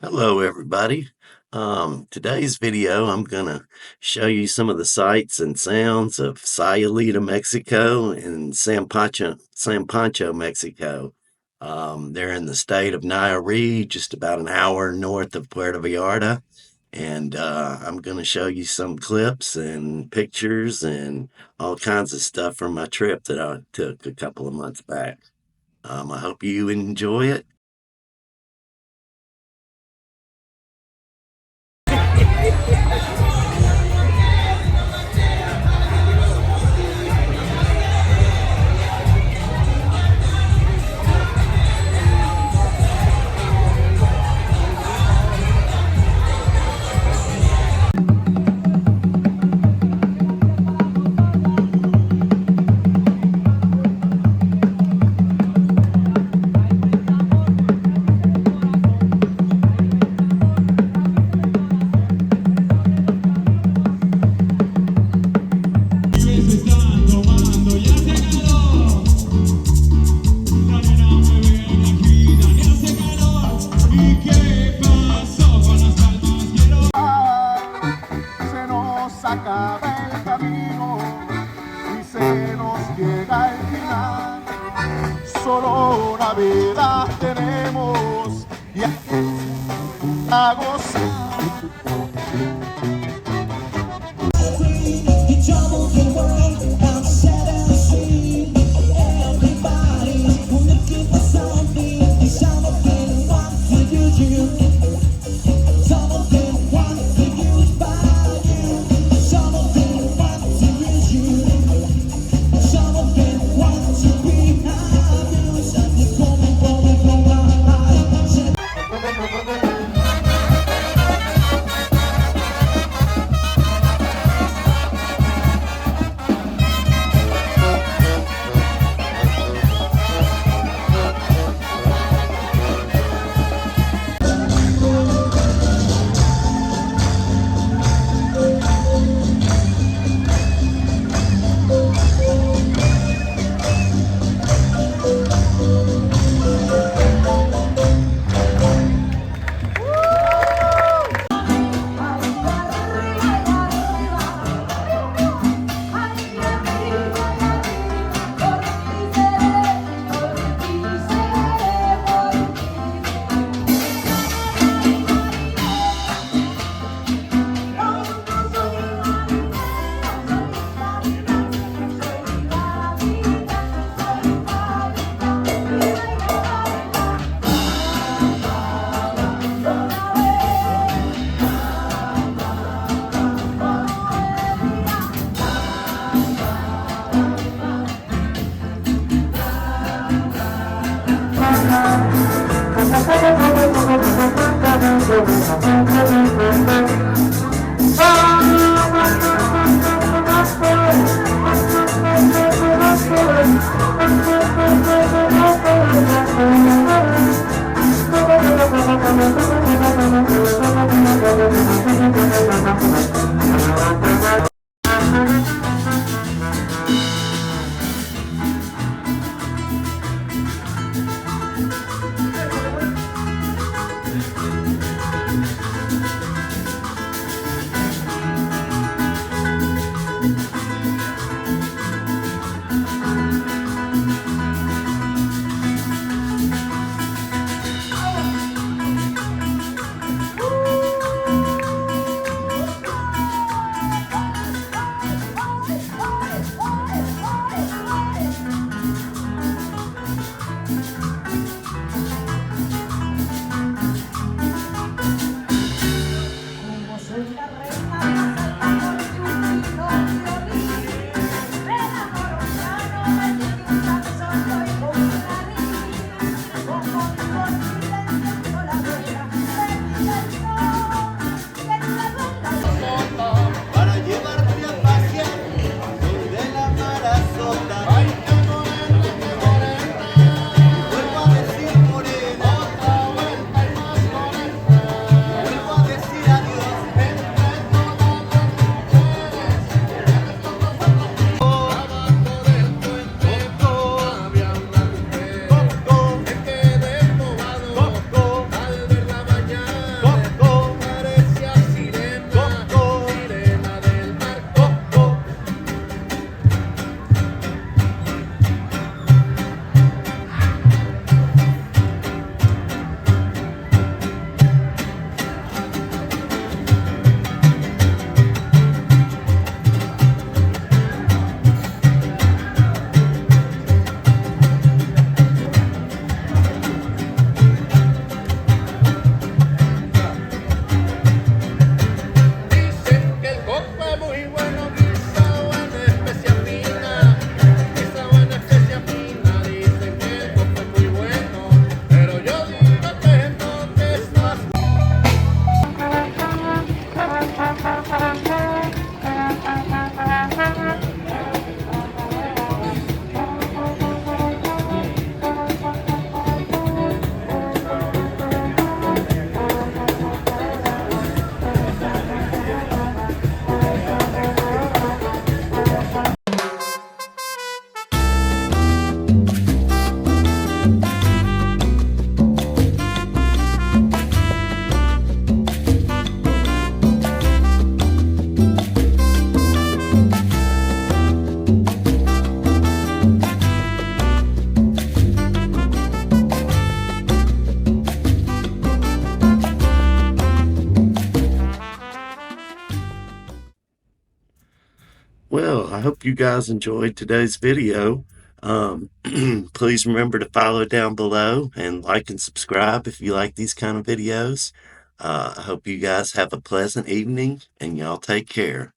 Hello, everybody. Today's video, I'm gonna show you some of the sights and sounds of Sayulita, Mexico, and San Pancho, Mexico. They're in the state of Nayarit, just about an hour north of Puerto Vallarta. And I'm gonna show you some clips and pictures and all kinds of stuff from my trip that I took a couple of months back. I hope you enjoy it. Acaba el camino y se nos llega el final. Solo Navidad tenemos y a gozar. hope you guys enjoyed today's video. Please remember to follow down below and like and subscribe if you like these kind of videos. I hope you guys have a pleasant evening, and y'all take care.